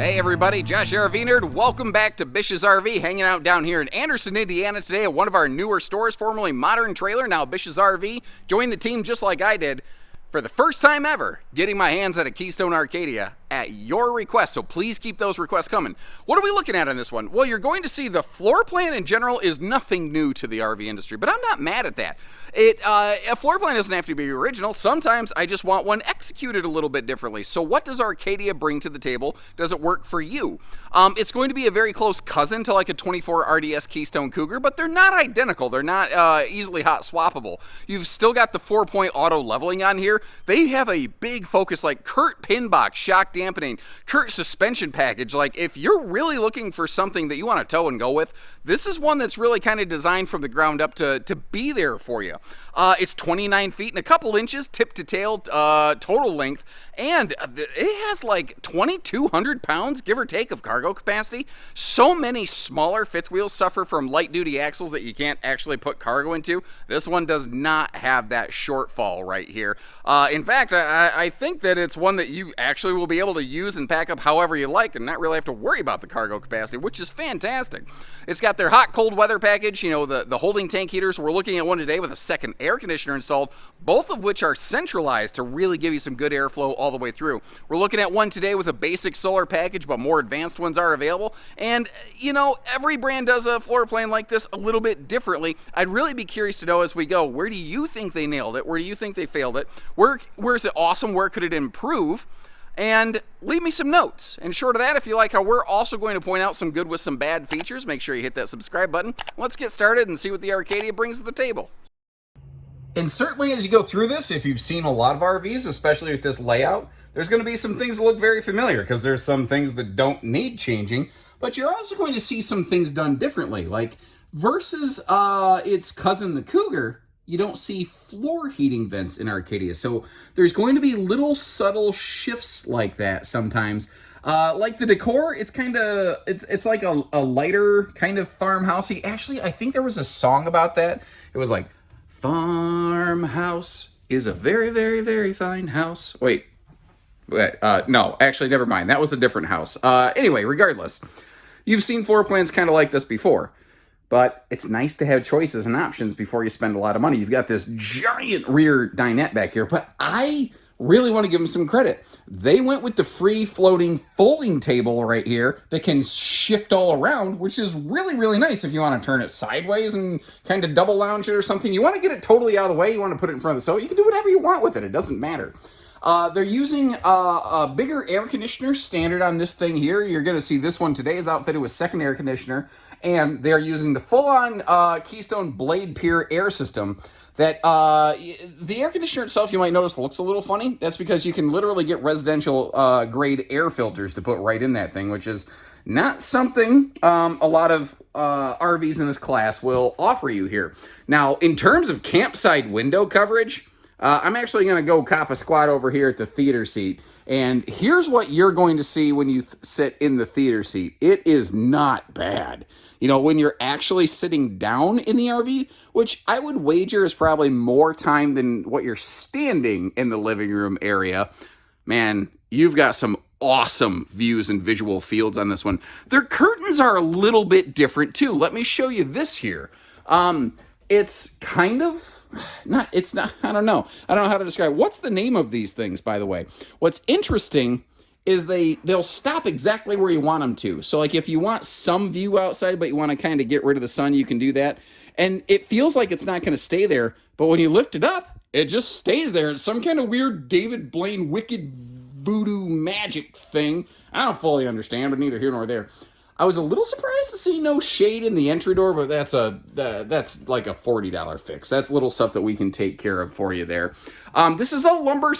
Hey everybody, Josh RV Nerd. Welcome back to Bish's RV, hanging out down here in Anderson, Indiana today at one of our newer stores, formerly Modern Trailer, now Bish's RV. Joined the team just like I did for the first time ever, getting my hands on a Keystone Arcadia at your request, so please keep those requests coming. What are we looking at on this one? Well, you're going to see the floor plan in general is nothing new to the RV industry, but I'm not mad at that. A floor plan doesn't have to be original. Sometimes I just want one executed a little bit differently. So what does Arcadia bring to the table? Does it work for you? It's going to be a very close cousin to like a 24 RDS Keystone Cougar, but they're not identical. They're not easily hot swappable. You've still got the 4-point auto leveling on here. They have a big focus like Kurt pin box, shock dampening, Kurt suspension package. Like if you're really looking for something that you want to tow and go with, this is one that's really kind of designed from the ground up to be there for you. It's 29 feet and a couple inches tip to tail total length, and it has like 2,200 pounds, give or take, of cargo capacity. So many smaller fifth wheels suffer from light duty axles that you can't actually put cargo into. This one does not have that shortfall right here. In fact, I think that it's one that you actually will be able to use and pack up however you like and not really have to worry about the cargo capacity, which is fantastic. It's got their hot cold weather package, you know, the holding tank heaters. We're looking at one today with a second air conditioner installed, both of which are centralized to really give you some good airflow all the way through. We're looking at one today with a basic solar package, but more advanced ones are available. And, you know, every brand does a floor plan like this a little bit differently. I'd really be curious to know as we go, where do you think they nailed it? Where do you think they failed it? Where's it awesome? Where could it improve? And leave me some notes. And short of that, if you like how we're also going to point out some good with some bad features, make sure you hit that subscribe button. Let's get started and see what the Arcadia brings to the table. And certainly as you go through this, if you've seen a lot of RVs, especially with this layout, there's going to be some things that look very familiar because there's some things that don't need changing, but you're also going to see some things done differently. Like versus its cousin, the Cougar, you don't see floor heating vents in Arcadia. So there's going to be little subtle shifts like that sometimes. Like the decor, it's kind of, it's like a lighter kind of farmhousey. Actually, I think there was a song about that. It was like, farmhouse is a very, very, very fine house. Wait, no, actually, never mind. That was a different house. Anyway, regardless, you've seen floor plans kind of like this before. But it's nice to have choices and options before you spend a lot of money. You've got this giant rear dinette back here, but I really want to give them some credit. They went with the free floating folding table right here that can shift all around, which is really, really nice if you want to turn it sideways and kind of double lounge it or something. You want to get it totally out of the way. You want to put it in front of the sofa. You can do whatever you want with it. It doesn't matter. They're using a bigger air conditioner standard on this thing here. You're going to see this one today is outfitted with second air conditioner, and they're using the full-on Keystone Blade Pure air system. That the air conditioner itself, you might notice, looks a little funny. That's because you can literally get residential grade air filters to put right in that thing, which is not something a lot of RVs in this class will offer you here. Now, in terms of campsite window coverage, I'm actually going to go cop a squat over here at the theater seat. And here's what you're going to see when you sit in the theater seat. It is not bad. You know, when you're actually sitting down in the RV, which I would wager is probably more time than what you're standing in the living room area, man, you've got some awesome views and visual fields on this one. Their curtains are a little bit different too. Let me show you this here. It's kind of... I don't know how to describe it. What's the name of these things, by the way? What's interesting is they'll stop exactly where you want them to. So like if you want some view outside, but you want to kind of get rid of the sun, you can do that. And it feels like it's not going to stay there, but when you lift it up, it just stays there. It's some kind of weird David Blaine wicked voodoo magic thing. I don't fully understand, but neither here nor there. I was a little surprised to see no shade in the entry door, but that's like a $40 fix. That's little stuff that we can take care of for you there. This is a lumber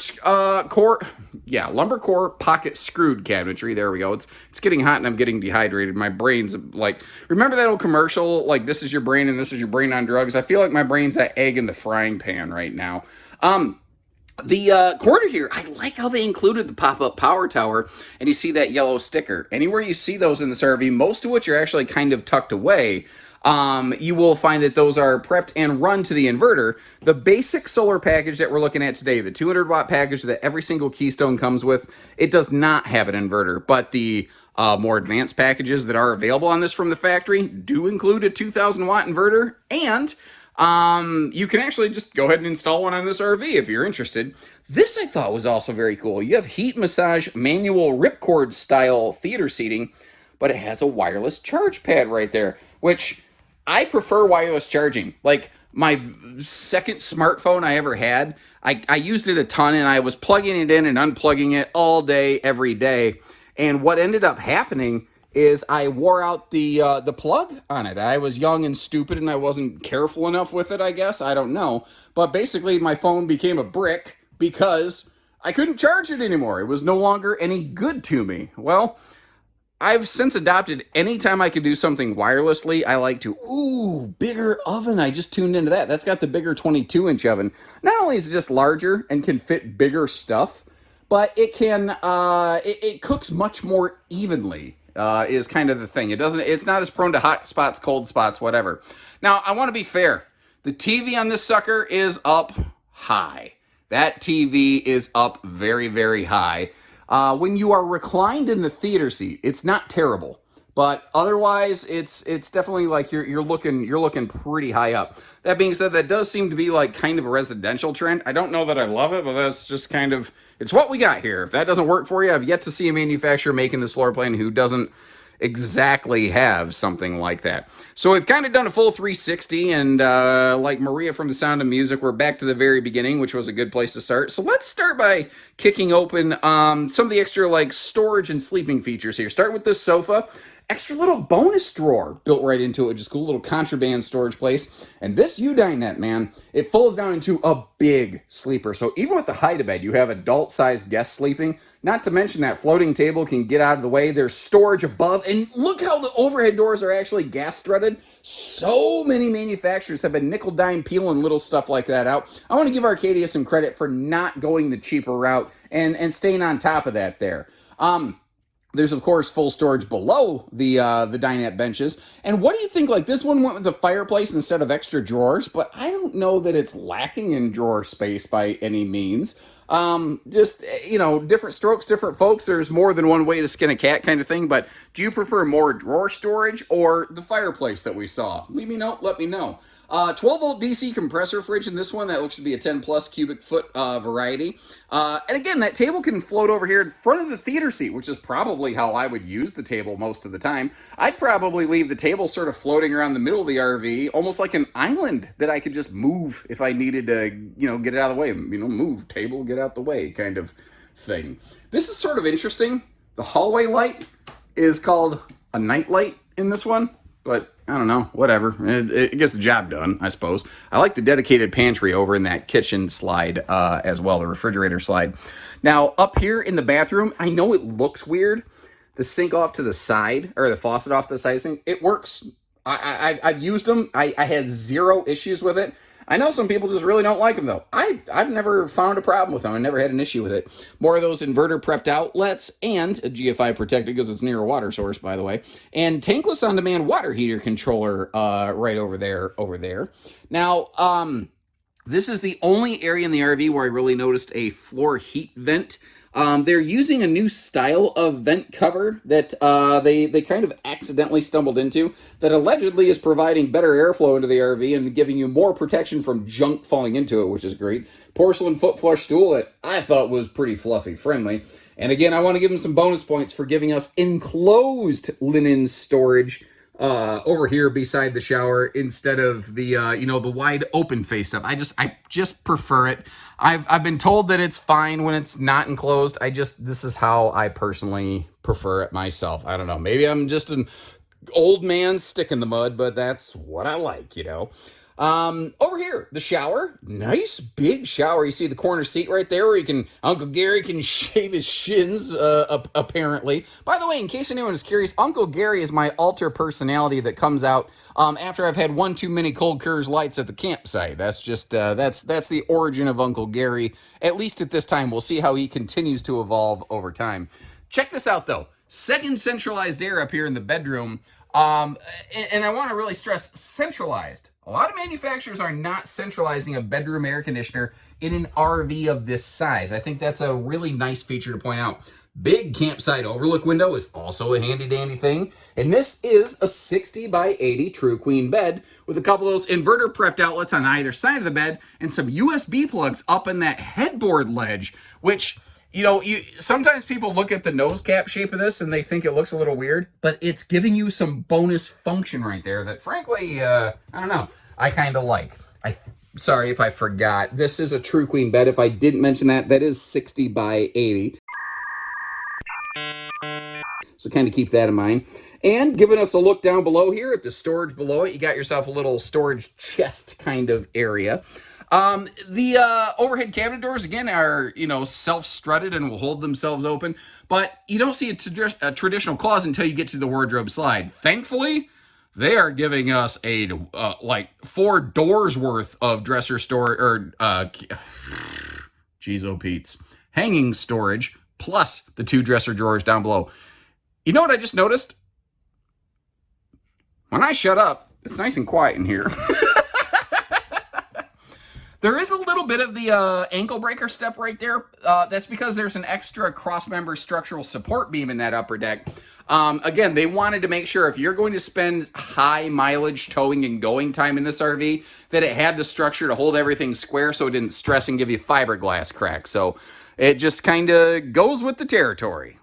core pocket screwed cabinetry. There we go. It's getting hot and I'm getting dehydrated. My brain's like, remember that old commercial? Like, this is your brain and this is your brain on drugs. I feel like my brain's that egg in the frying pan right now. The corner here, I like how they included the pop-up power tower, and you see that yellow sticker. Anywhere you see those in this RV, most of which are actually kind of tucked away, you will find that those are prepped and run to the inverter. The basic solar package that we're looking at today, the 200-watt package that every single Keystone comes with, it does not have an inverter, but the more advanced packages that are available on this from the factory do include a 2,000 watt inverter, and you can actually just go ahead and install one on this RV if you're interested. This I thought was also very cool. You have heat massage manual ripcord style theater seating, but it has a wireless charge pad right there, which I prefer wireless charging. Like my second smartphone I ever had, I used it a ton, and I was plugging it in and unplugging it all day, every day. And what ended up happening is I wore out the plug on it. I was young and stupid, and I wasn't careful enough with it, I guess. I don't know. But basically, my phone became a brick because I couldn't charge it anymore. It was no longer any good to me. Well, I've since adopted anytime I can do something wirelessly, I like to, bigger oven. I just tuned into that. That's got the bigger 22-inch oven. Not only is it just larger and can fit bigger stuff, but it can, it cooks much more evenly, is kind of the thing. It's not as prone to hot spots, cold spots, whatever. Now, I want to be fair. The TV on this sucker is up high. That TV is up very, very high. When you are reclined in the theater seat, it's not terrible, but otherwise, it's definitely like you're looking pretty high up. That being said, that does seem to be like kind of a residential trend. I don't know that I love it, but that's just kind of, it's what we got here. If that doesn't work for you, I've yet to see a manufacturer making this floor plan who doesn't exactly have something like that. So we've kind of done a full 360, and like Maria from The Sound of Music, we're back to the very beginning, which was a good place to start. So let's start by kicking open some of the extra like storage and sleeping features here. Start with this sofa. Extra little bonus drawer built right into it, which is cool, little contraband storage place. And this U-dinette, man, it folds down into a big sleeper. So even with the height of bed, you have adult-sized guests sleeping. Not to mention that floating table can get out of the way. There's storage above. And look how the overhead doors are actually gas-threaded. So many manufacturers have been nickel-dime peeling little stuff like that out. I want to give Arcadia some credit for not going the cheaper route and staying on top of that there. There's, of course, full storage below the dinette benches. And what do you think? Like, this one went with the fireplace instead of extra drawers, but I don't know that it's lacking in drawer space by any means. Just, you know, different strokes, different folks. There's more than one way to skin a cat kind of thing, but do you prefer more drawer storage or the fireplace that we saw? Leave me a note, let me know. 12-volt DC compressor fridge in this one. That looks to be a 10-plus cubic foot variety. And again, that table can float over here in front of the theater seat, which is probably how I would use the table most of the time. I'd probably leave the table sort of floating around the middle of the RV, almost like an island that I could just move if I needed to, you know, get it out of the way. You know, move, table, get out the way kind of thing. This is sort of interesting. The hallway light is called a night light in this one, but I don't know, whatever. It gets the job done, I suppose. I like the dedicated pantry over in that kitchen slide as well, the refrigerator slide. Now, up here in the bathroom, I know it looks weird. The sink off to the side, or the faucet off to the side sink, it works. I've used them. I had zero issues with it. I know some people just really don't like them, though. I've never found a problem with them. I never had an issue with it. More of those inverter prepped outlets and a GFI protected because it's near a water source, by the way. And tankless on-demand water heater controller right over there. Now, this is the only area in the RV where I really noticed a floor heat vent. They're using a new style of vent cover that they kind of accidentally stumbled into that allegedly is providing better airflow into the RV and giving you more protection from junk falling into it, which is great. Porcelain foot flush stool that I thought was pretty fluffy friendly. And again, I want to give them some bonus points for giving us enclosed linen storage over here beside the shower instead of the the wide open face stuff. I just prefer it. I've been told that it's fine when it's not enclosed. This is how I personally prefer it myself. I don't know. Maybe I'm just an old man stick in the mud, but that's what I like, you know. Over here, the shower, nice big shower. You see the corner seat right there where Uncle Gary can shave his shins, apparently. By the way, in case anyone is curious, Uncle Gary is my alter personality that comes out, after I've had one too many Cold Coors Lights at the campsite. That's just, that's the origin of Uncle Gary, at least at this time. We'll see how he continues to evolve over time. Check this out, though. Second centralized air up here in the bedroom. And I want to really stress centralized. A lot of manufacturers are not centralizing a bedroom air conditioner in an RV of this size. I think that's a really nice feature to point out. Big campsite overlook window is also a handy dandy thing. And this is a 60 by 80 true queen bed with a couple of those inverter prepped outlets on either side of the bed and some USB plugs up in that headboard ledge, which, you know, sometimes people look at the nose cap shape of this and they think it looks a little weird, but it's giving you some bonus function right there that frankly, I don't know, I kind of like. Sorry if I forgot. This is a true queen bed. If I didn't mention that, that is 60 by 80. So kind of keep that in mind. And giving us a look down below here at the storage below it, you got yourself a little storage chest kind of area. The overhead cabinet doors, again, are, you know, self-strutted and will hold themselves open. But you don't see a traditional closet until you get to the wardrobe slide. Thankfully, they are giving us a, like, 4 doors worth of dresser storage, or, geez, oh Pete's, hanging storage, plus the 2 dresser drawers down below. You know what I just noticed? When I shut up, it's nice and quiet in here. There is a little bit of the ankle breaker step right there. That's because there's an extra cross-member structural support beam in that upper deck. Again, they wanted to make sure if you're going to spend high mileage towing and going time in this RV, that it had the structure to hold everything square so it didn't stress and give you fiberglass cracks. So it just kind of goes with the territory.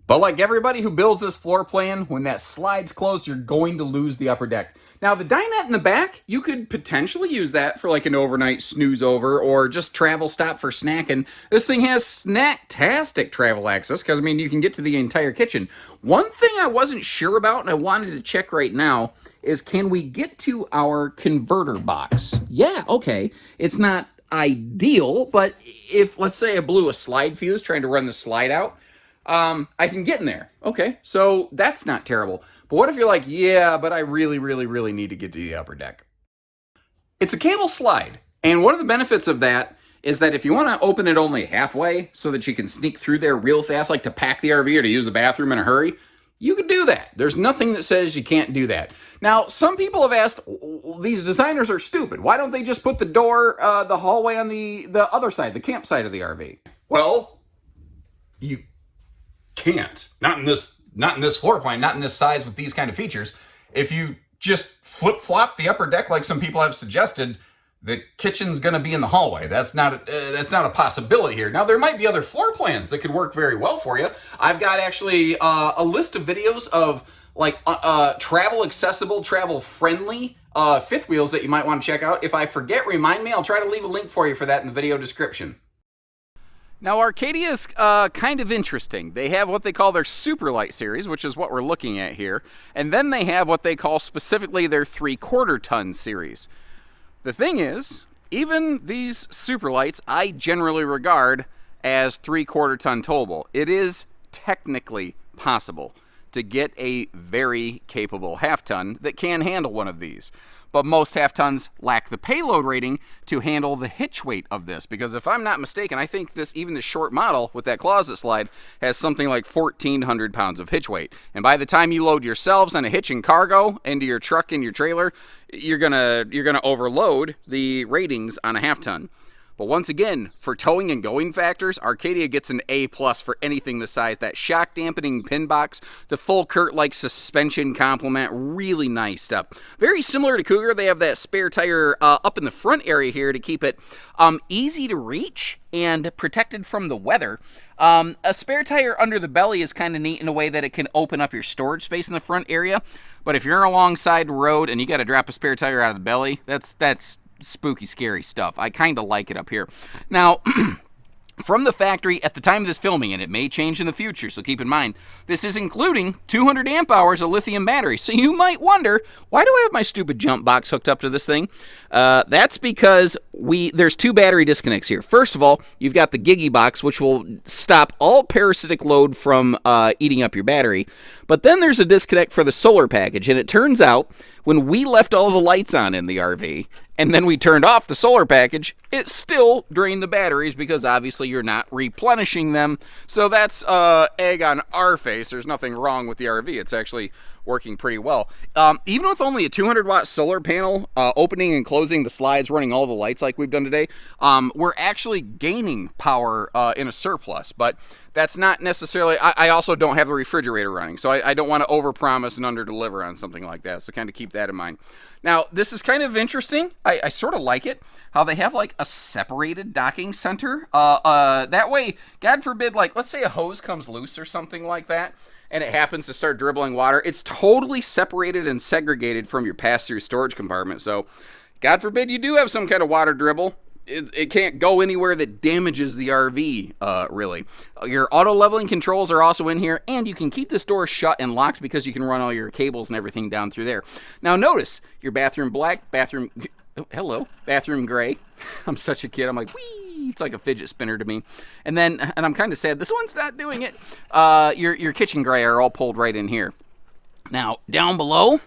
But like everybody who builds this floor plan, when that slide's closed, you're going to lose the upper deck. Now, the dinette in the back, you could potentially use that for like an overnight snooze over or just travel stop for snacking. This thing has snacktastic travel access because, I mean, you can get to the entire kitchen. One thing I wasn't sure about and I wanted to check right now is, can we get to our converter box? Yeah, okay. It's not ideal, but if, let's say, I blew a slide fuse trying to run the slide out, I can get in there. Okay, so that's not terrible. But what if you're like, yeah, but I really, really, really need to get to the upper deck? It's a cable slide. And one of the benefits of that is that if you want to open it only halfway so that you can sneak through there real fast, like to pack the RV or to use the bathroom in a hurry, you can do that. There's nothing that says you can't do that. Now, some people have asked, these designers are stupid. Why don't they just put the door, the hallway on the other side, the campsite of the RV? Well, you can't. Not in this floor plan, not in this size with these kind of features. If you just flip-flop the upper deck like some people have suggested, the kitchen's going to be in the hallway. That's not a possibility here. Now, there might be other floor plans that could work very well for you. I've got actually a list of videos of like travel accessible, travel friendly fifth wheels that you might want to check out. If I forget, remind me. I'll try to leave a link for you for that in the video description. Now, Arcadia is kind of interesting. They have what they call their Super Lite series, which is what we're looking at here. And then they have what they call specifically their 3/4 ton series. The thing is, even these Super Lites, I generally regard as 3/4 ton towable. It is technically possible to get a very capable half ton that can handle one of these. But most half tons lack the payload rating to handle the hitch weight of this, because if I'm not mistaken, I think this, even the short model with that closet slide, has something like 1,400 pounds of hitch weight. And by the time you load yourselves on a hitch and cargo into your truck and your trailer, you're gonna overload the ratings on a half ton. But once again, for towing and going factors, Arcadia gets an A+ for anything this size. That shock dampening pin box, the full Kurt-like suspension complement, really nice stuff. Very similar to Cougar, they have that spare tire up in the front area here to keep it easy to reach and protected from the weather. A spare tire under the belly is kind of neat in a way that it can open up your storage space in the front area. But if you're alongside the road and you got to drop a spare tire out of the belly, that's spooky, scary stuff. I kind of like it up here. Now, from the factory at the time of this filming, and it may change in the future, so keep in mind, this is including 200 amp hours of lithium battery. So you might wonder, why do I have my stupid jump box hooked up to this thing? That's because there's 2 battery disconnects here. First of all, you've got the Gigi box, which will stop all parasitic load from eating up your battery. But then there's a disconnect for the solar package, and it turns out when we left all the lights on in the RV, and then we turned off the solar package, it still drained the batteries because obviously you're not replenishing them. So that's egg on our face. There's nothing wrong with the RV. It's actually working pretty well. Even with only a 200-watt solar panel, opening and closing the slides, running all the lights like we've done today, we're actually gaining power in a surplus, but that's not necessarily, I also don't have the refrigerator running, so I don't want to overpromise and underdeliver on something like that, so kind of keep that in mind. Now, this is kind of interesting. I sort of like it, how they have like a separated docking center. That way, God forbid, like, let's say a hose comes loose or something like that, and it happens to start dribbling water, it's totally separated and segregated from your pass-through storage compartment. So, God forbid you do have some kind of water dribble, it can't go anywhere that damages the RV, really. Your auto leveling controls are also in here, and you can keep this door shut and locked because you can run all your cables and everything down through there. Now notice, your bathroom black, bathroom, oh, hello, bathroom gray. I'm such a kid, I'm like, whee, it's like a fidget spinner to me. And then, and I'm kind of sad, this one's not doing it. Your kitchen gray are all pulled right in here. Now, down below,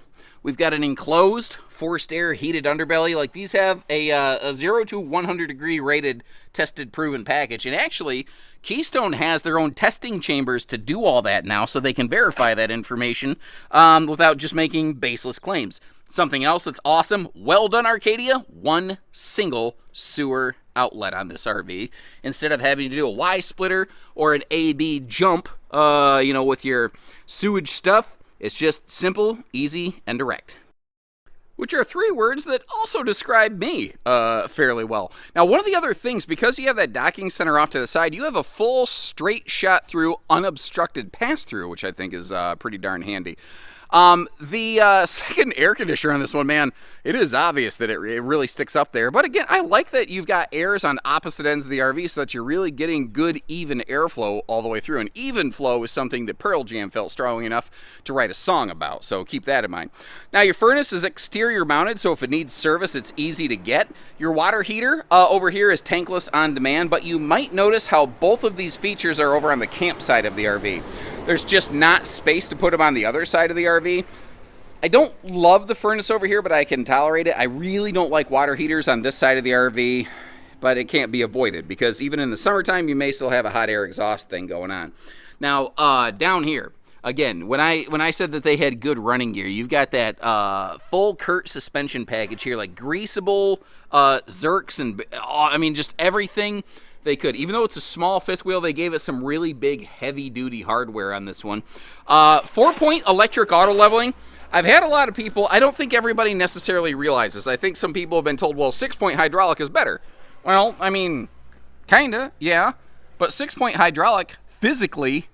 we've got an enclosed forced air heated underbelly. Like, these have a 0 to 100 degree rated, tested, proven package. And actually, Keystone has their own testing chambers to do all that now, so they can verify that information without just making baseless claims. Something else that's awesome, well done Arcadia, one single sewer outlet on this RV. Instead of having to do a Y splitter or an A-B jump, with your sewage stuff, it's just simple, easy, and direct. Which are 3 words that also describe me fairly well. Now, one of the other things, because you have that docking center off to the side, you have a full straight shot through unobstructed pass-through, which I think is pretty darn handy. The second air conditioner on this one, man, it is obvious that it really sticks up there. But again, I like that you've got airs on opposite ends of the RV so that you're really getting good, even airflow all the way through. And even flow is something that Pearl Jam felt strongly enough to write a song about, so keep that in mind. Now, your furnace is exterior mounted, so if it needs service, it's easy to get. Your water heater over here is tankless on demand, but you might notice how both of these features are over on the camp side of the RV. There's just not space to put them on the other side of the RV. I don't love the furnace over here, but I can tolerate it. I really don't like water heaters on this side of the RV, but it can't be avoided because even in the summertime, you may still have a hot air exhaust thing going on. Now, down here, again, when I said that they had good running gear, you've got that full Kurt suspension package here, like greasable Zerks and, I mean, just everything they could. Even though it's a small fifth wheel, they gave it some really big, heavy-duty hardware on this one. 4-point electric auto leveling. I've had a lot of people, I don't think everybody necessarily realizes. I think some people have been told, well, 6-point hydraulic is better. Well, I mean, kinda, yeah. But 6-point hydraulic physically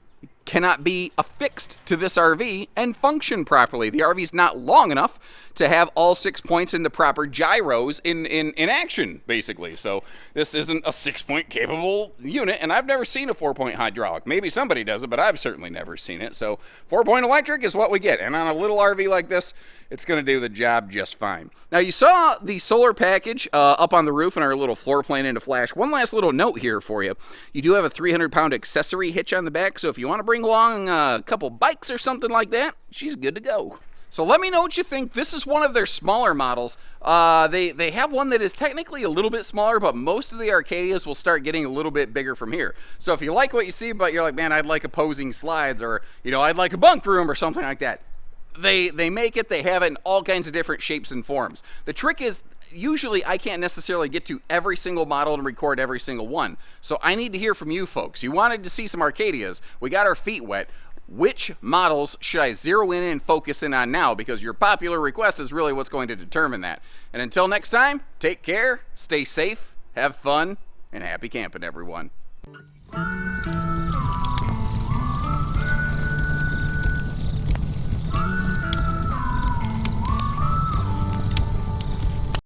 cannot be affixed to this RV and function properly. The RV's not long enough to have all 6 points in the proper gyros in action, basically. So this isn't a 6-point capable unit, and I've never seen a 4-point hydraulic. Maybe somebody does it, but I've certainly never seen it. So 4-point electric is what we get, and on a little RV like this, it's going to do the job just fine. Now, you saw the solar package up on the roof and our little floor plan into flash. One last little note here for you. You do have a 300-pound accessory hitch on the back, so if you want to bring along a couple bikes or something like that, she's good to go. So let me know what you think. This is one of their smaller models. They have one that is technically a little bit smaller, but most of the Arcadias will start getting a little bit bigger from here. So if you like what you see, but you're like, man, I'd like opposing slides, or, I'd like a bunk room or something like that, they make it. They have it in all kinds of different shapes and forms. The trick is, usually I can't necessarily get to every single model and record every single one. So I need to hear from you folks. You wanted to see some Arcadias. We got our feet wet. Which models should I zero in and focus in on now? Because your popular request is really what's going to determine that. And until next time, take care, stay safe, have fun, and happy camping, everyone.